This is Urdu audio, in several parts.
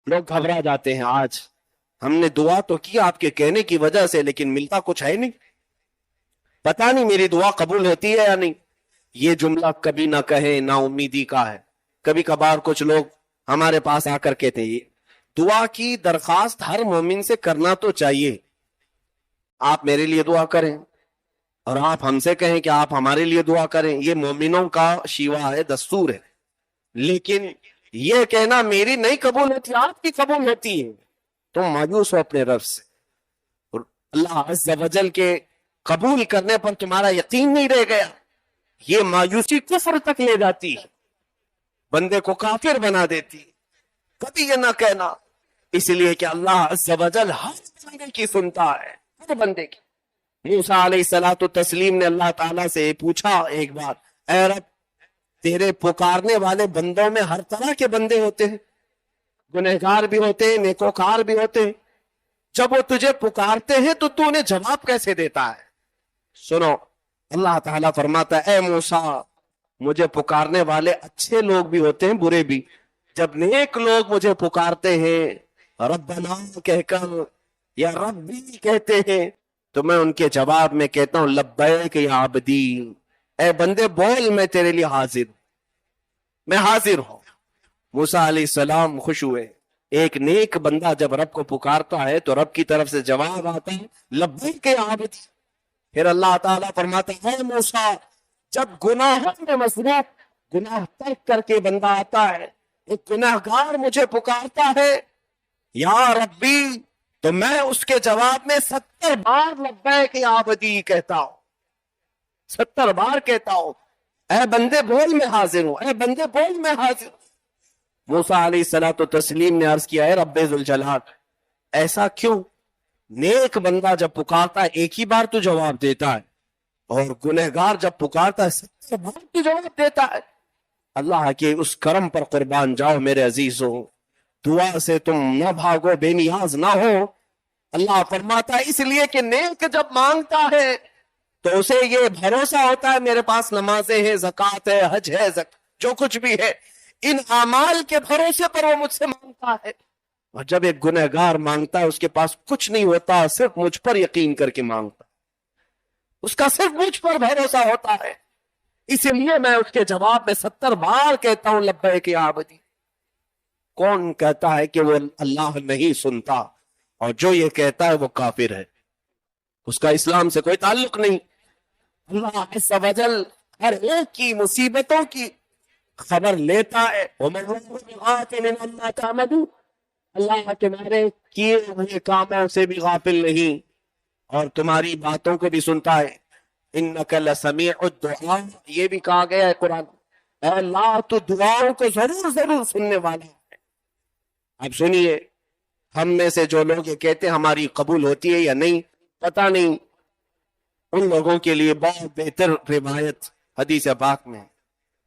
لوگ گھبرا جاتے ہیں. آج ہم نے دعا تو کی آپ کے کہنے کی وجہ سے، لیکن ملتا کچھ ہے نہیں. پتا نہیں میری دعا قبول ہوتی ہے یا نہیں. یہ جملہ کبھی نہ کہیں، نا امیدی کا ہے. کبھی کبھار کچھ لوگ ہمارے پاس آ کر کہتے ہیں دعا کی درخواست ہر مومن سے کرنا تو چاہیے. آپ میرے لیے دعا کریں اور آپ ہم سے کہیں کہ آپ ہمارے لیے دعا کریں، یہ مومنوں کا شیوا ہے، دستور ہے. لیکن یہ کہنا میری نہیں قبول ہوتی آپ کی قبول ہوتی ہے، تم مایوس ہو اپنے رب سے. اور اللہ عز و جل کے قبول کرنے پر تمہارا یقین نہیں رہ گیا، یہ مایوسی کفر تک لے جاتی ہے، بندے کو کافر بنا دیتی. کبھی یہ نہ کہنا، اس لیے کہ اللہ عز و جل ہر بندے کی سنتا ہے، ہر بندے کی. موسیٰ علیہ الصلوۃ والتسلیم نے اللہ تعالیٰ سے پوچھا ایک بار، اے رب تیرے پکارنے والے بندوں میں ہر طرح کے بندے ہوتے ہیں، گنہگار بھی ہوتے ہیں، نیکوکار بھی ہوتے ہیں. جب وہ تجھے پکارتے ہیں تو تو انہیں جواب کیسے دیتا ہے؟ سنو، اللہ تعالیٰ فرماتا ہے اے موسیٰ مجھے پکارنے والے اچھے لوگ بھی ہوتے ہیں، برے بھی. جب نیک لوگ مجھے پکارتے ہیں ربنا کہہ کر یا ربی کہتے ہیں تو میں ان کے جواب میں کہتا ہوں لبیک یا عبدی، اے بندے بول میں تیرے لیے حاضر ہوں، میں حاضر ہوں. موسیٰ علیہ السلام خوش ہوئے. ایک نیک بندہ جب رب کو پکارتا ہے تو رب کی طرف سے جواب آتا ہے لبیک یا عبدی. پھر اللہ تعالیٰ فرماتا ہے موسیٰ جب گناہ میں مصروف گناہ ترک کر کے بندہ آتا ہے، ایک گناہگار مجھے پکارتا ہے یا ربی، تو میں اس کے جواب میں 70 بار لبیک یا عبدی کہتا ہوں، 70 بار کہتا ہوں اے بندے بول میں حاضر ہوں، اے بندے بول میں حاضر ہوں. موسیٰ علیہ الصلوۃ والتسلیم نے عرض کیا ہے رب ذوالجلال ایسا کیوں؟ نیک بندہ جب پکارتا ہے ایک ہی بار تو جواب دیتا ہے، اور گنہگار جب پکارتا ہے 70 بار تو جواب دیتا ہے. اللہ کے اس کرم پر قربان جاؤ میرے عزیزو، دعا سے تم نہ بھاگو، بے نیاز نہ ہو. اللہ فرماتا ہے اس لیے کہ نیک جب مانگتا ہے تو اسے یہ بھروسہ ہوتا ہے میرے پاس نمازیں ہیں، زکوٰۃ ہے، حج ہے، جو کچھ بھی ہے، ان اعمال کے بھروسے پر وہ مجھ سے مانگتا ہے. اور جب ایک گنہگار مانگتا ہے اس کے پاس کچھ نہیں ہوتا، صرف مجھ پر یقین کر کے مانگتا، اس کا صرف مجھ پر بھروسہ ہوتا ہے، اسی لیے میں اس کے جواب میں 70 بار کہتا ہوں لبیک یا عبدی. کون کہتا ہے کہ وہ اللہ نہیں سنتا؟ اور جو یہ کہتا ہے وہ کافر ہے، اس کا اسلام سے کوئی تعلق نہیں. اللہ عز و جل ہر ایک کی مصیبتوں کی خبر لیتا ہے. اللہ تمہارے کیے ہوئے کاموں سے بھی غافل نہیں اور تمہاری باتوں کو بھی سنتا ہے. انک لسمیع الدعاء، یہ بھی کہا گیا ہے قرآن، اے اللہ تو دعاؤں کو ضرور ضرور سننے والا ہے. اب سنیے، ہم میں سے جو لوگ یہ کہتے ہیں ہماری قبول ہوتی ہے یا نہیں پتہ نہیں، ان لوگوں کے لیے بہت بہتر روایت حدیث پاک میں،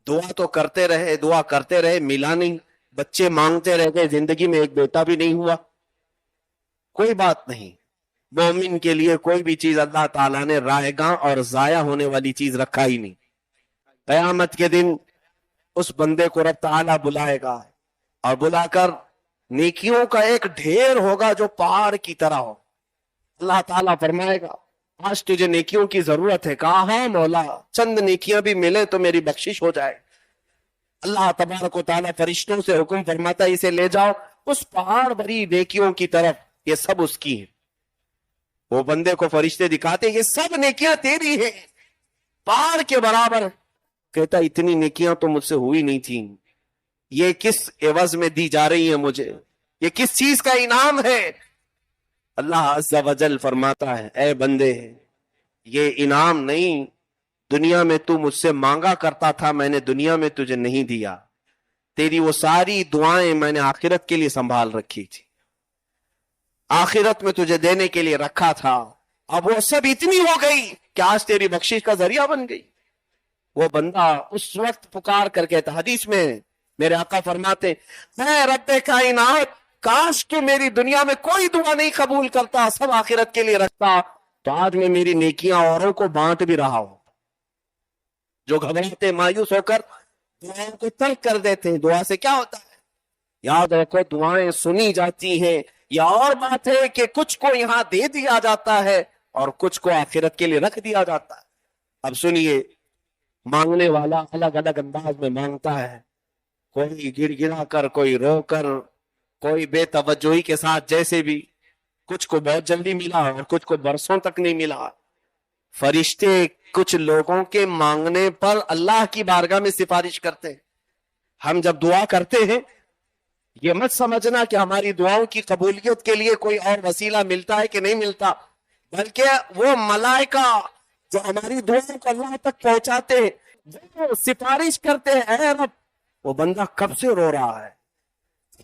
دعا تو کرتے رہے، دعا کرتے رہے، ملا نہیں، بچے مانگتے رہ گئے، زندگی میں ایک بیٹا بھی نہیں ہوا، کوئی بات نہیں. مومن کے لیے کوئی بھی چیز اللہ تعالیٰ نے رائے گاں اور ضائع ہونے والی چیز رکھا ہی نہیں. قیامت کے دن اس بندے کو رب تعالیٰ بلائے گا اور بلا کر نیکیوں کا ایک ڈھیر ہوگا جو پہاڑ کی طرح ہو. اللہ تعالیٰ فرمائے گا آج تجھے نیکیوں کی ضرورت ہے؟ کہا ہاں مولا، چند نیکیاں بھی ملے تو میری بخشش ہو جائے. اللہ تبارک و تعالیٰ فرشتوں سے حکم فرماتا ہے اسے لے جاؤ اس پہاڑ بھری نیکیوں کی طرف، یہ سب اس کی ہیں. وہ بندے کو فرشتے دکھاتے یہ سب نیکیاں تیری ہیں، پہاڑ کے برابر. کہتا اتنی نیکیاں تو مجھ سے ہوئی نہیں تھیں، یہ کس عوض میں دی جا رہی ہیں مجھے، یہ کس چیز کا انعام ہے؟ اللہ عز و جل فرماتا ہے اے بندے یہ انعام نہیں، دنیا میں تو مجھ سے مانگا کرتا تھا، میں نے دنیا میں تجھے نہیں دیا، تیری وہ ساری دعائیں میں نے آخرت کے لیے سنبھال رکھی تھی، آخرت میں تجھے دینے کے لیے رکھا تھا، اب وہ سب اتنی ہو گئی کہ آج تیری بخشش کا ذریعہ بن گئی. وہ بندہ اس وقت پکار کر کہتا، حدیث میں میرے آقا فرماتے اے رب کائنات کاش تو میری دنیا میں کوئی دعا نہیں قبول کرتا، سب آخرت کے لیے رکھتا، تو آج میں میری نیکیاں اوروں کو بانٹ بھی رہا ہوں. جو گھبراتے مایوس ہو کر دعاؤں کو ترک کر دیتے ہیں، دعا سے کیا ہوتا ہے؟ یاد رکھو دعائیں سنی جاتی ہیں. یا اور بات ہے کہ کچھ کو یہاں دے دیا جاتا ہے اور کچھ کو آخرت کے لیے رکھ دیا جاتا ہے. اب سنیے, مانگنے والا الگ الگ انداز میں مانگتا ہے. کوئی گر گرا کر, کوئی رو کر, کوئی بے توجہی کے ساتھ, جیسے بھی. کچھ کو بہت جلدی ملا اور کچھ کو برسوں تک نہیں ملا. فرشتے کچھ لوگوں کے مانگنے پر اللہ کی بارگاہ میں سفارش کرتے ہیں. ہم جب دعا کرتے ہیں یہ مت سمجھنا کہ ہماری دعاؤں کی قبولیت کے لیے کوئی اور وسیلہ ملتا ہے کہ نہیں ملتا, بلکہ وہ ملائکہ جو ہماری دعاؤں کو اللہ تک پہنچاتے ہیں وہ سفارش کرتے ہیں, اے رب وہ بندہ کب سے رو رہا ہے,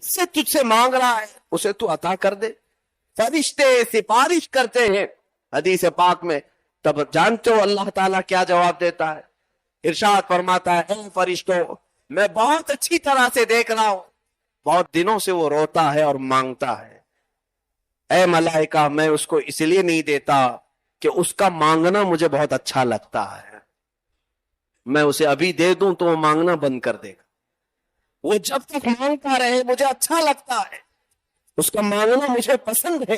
سے تجھ سے مانگ رہا ہے, اسے تو عطا کر دے. فرشتے سفارش کرتے ہیں حدیث پاک میں. تب جانتے ہو اللہ تعالیٰ کیا جواب دیتا ہے؟ ارشاد فرماتا ہے, اے فرشتوں میں بہت اچھی طرح سے دیکھ رہا ہوں, بہت دنوں سے وہ روتا ہے اور مانگتا ہے. اے ملائکہ میں اس کو اس لیے نہیں دیتا کہ اس کا مانگنا مجھے بہت اچھا لگتا ہے, میں اسے ابھی دے دوں تو وہ مانگنا بند کر دے گا. وہ جب تک مانگتا رہے مجھے اچھا لگتا ہے, اس کا مانگنا مجھے پسند ہے.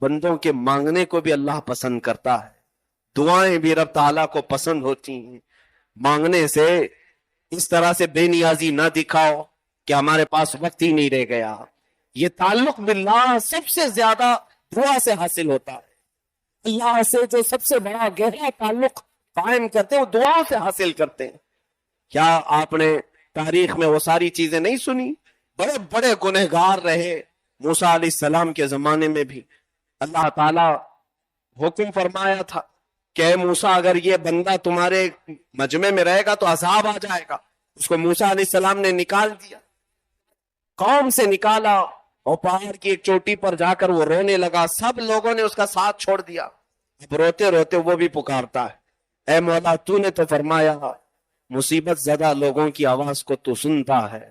بندوں کے مانگنے کو بھی اللہ پسند کرتا ہے, دعائیں بھی رب تعالیٰ کو پسند ہوتی ہیں. مانگنے سے اس طرح سے بے نیازی نہ دکھاؤ کہ ہمارے پاس وقت ہی نہیں رہ گیا. یہ تعلق باللہ سب سے زیادہ دعا سے حاصل ہوتا ہے. اللہ سے جو سب سے بڑا گہرا تعلق قائم کرتے ہیں وہ دعا سے حاصل کرتے ہیں. کیا آپ نے تاریخ میں وہ ساری چیزیں نہیں سنی؟ بڑے بڑے گنہگار رہے موسیٰ علیہ السلام کے زمانے میں بھی. اللہ تعالیٰ حکم فرمایا تھا کہ اے موسیٰ اگر یہ بندہ تمہارے مجمع میں رہے گا تو عذاب آ جائے گا. اس کو موسیٰ علیہ السلام نے نکال دیا, قوم سے نکالا, اور پہاڑ کی ایک چوٹی پر جا کر وہ رونے لگا. سب لوگوں نے اس کا ساتھ چھوڑ دیا. اب روتے روتے وہ بھی پکارتا ہے, اے مولا تو نے تو فرمایا مصیبت زدہ لوگوں کی آواز کو تو سنتا ہے,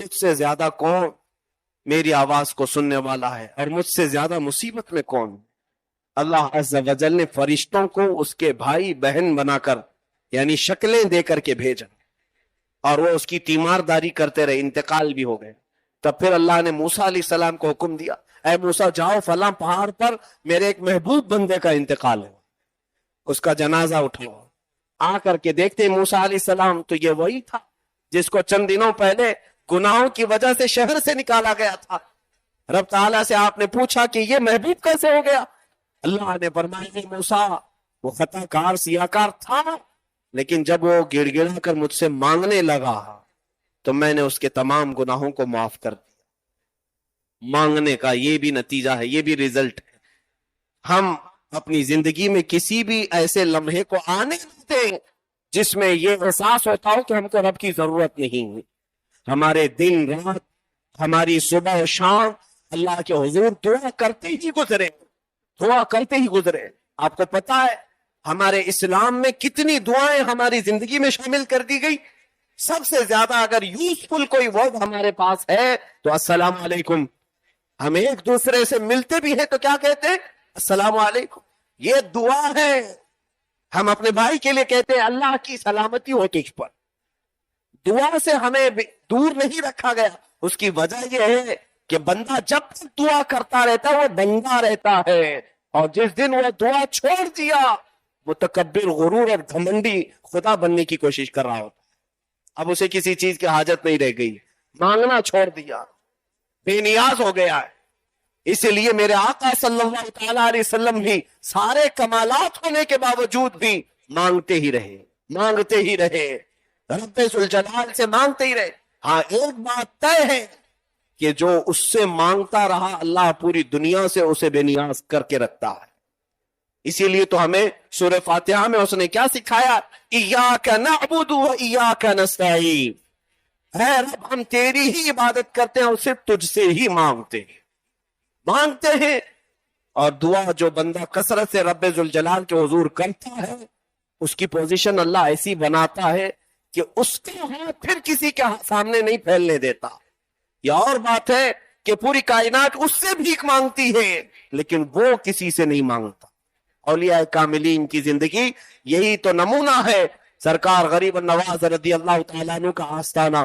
تجھ سے زیادہ کون میری آواز کو سننے والا ہے, اور مجھ سے زیادہ مصیبت میں کون. اللہ عز و جل نے فرشتوں کو اس کے بھائی بہن بنا کر یعنی شکلیں دے کر کے بھیجا, اور وہ اس کی تیمارداری کرتے رہے, انتقال بھی ہو گئے. تب پھر اللہ نے موسیٰ علیہ السلام کو حکم دیا, اے موسیٰ جاؤ فلاں پہاڑ پر میرے ایک محبوب بندے کا انتقال ہے, اس کا جنازہ اٹھاؤ. آ کر کے دیکھتے موسیٰ علیہ السلام تو یہ وہی تھا جس کو چند دنوں پہلے گناہوں کی وجہ سے شہر سے نکالا گیا تھا. رب تعالیٰ سے آپ نے پوچھا کہ یہ محبوب کیسے ہو گیا؟ اللہ نے فرمایا موسیٰ وہ خطا کار سیاہ کار تھا, لیکن جب وہ گڑ گڑا کر مجھ سے مانگنے لگا تو میں نے اس کے تمام گناہوں کو معاف کر دیا. مانگنے کا یہ بھی نتیجہ ہے, یہ بھی رزلٹ ہے. ہم اپنی زندگی میں کسی بھی ایسے لمحے کو آنے دیتے جس میں یہ احساس ہوتا ہو کہ ہم کو رب کی ضرورت نہیں ہے. ہمارے دن رات, ہماری صبح و شام اللہ کے حضور دعا کرتے ہی گزرے, دعا کرتے ہی گزرے. آپ کو پتا ہے ہمارے اسلام میں کتنی دعائیں ہماری زندگی میں شامل کر دی گئی. سب سے زیادہ اگر یوزفل کوئی ورڈ ہمارے پاس ہے تو السلام علیکم. ہم ایک دوسرے سے ملتے بھی ہیں تو کیا کہتے ہیں؟ السلام علیکم. یہ دعا ہے. ہم اپنے بھائی کے لیے کہتے ہیں اللہ کی سلامتی ہو تجھ پر. دعا سے ہمیں دور نہیں رکھا گیا. اس کی وجہ یہ ہے کہ بندہ جب تک دعا کرتا رہتا ہے وہ بندہ رہتا ہے, اور جس دن وہ دعا چھوڑ دیا متکبر, غرور اور گھمنڈی خدا بننے کی کوشش کر رہا ہوتا. اب اسے کسی چیز کی حاجت نہیں رہ گئی, مانگنا چھوڑ دیا, بے نیاز ہو گیا ہے. اسی لیے میرے آقا صلی اللہ تعالی علیہ وسلم بھی سارے کمالات ہونے کے باوجود بھی مانگتے ہی رہے, مانگتے ہی رہے, رب ذوالجلال سے مانگتے ہی رہے. ہاں ایک بات طے ہے کہ جو اس سے مانگتا رہا اللہ پوری دنیا سے اسے بے نیاز کر کے رکھتا ہے. اسی لیے تو ہمیں سورہ فاتحہ میں اس نے کیا سکھایا؟ ایاک نعبد و ایاک نستعین. اے رب ہم تیری ہی عبادت کرتے ہیں اور صرف تجھ سے ہی مانگتے ہیں. اور دعا جو بندہ کثرت سے رب ذوالجلال کے حضور کرتا ہے اس کی پوزیشن اللہ ایسی بناتا ہے کہ اس کا ہاتھ پھر کسی کے سامنے نہیں پھیلنے دیتا. یہ اور بات ہے کہ پوری کائنات اس سے بھیک مانگتی ہے لیکن وہ کسی سے نہیں مانگتا. اولیاء کاملین کی زندگی یہی تو نمونہ ہے. سرکار غریب النواز رضی اللہ تعالیٰ عنہ کا آستانہ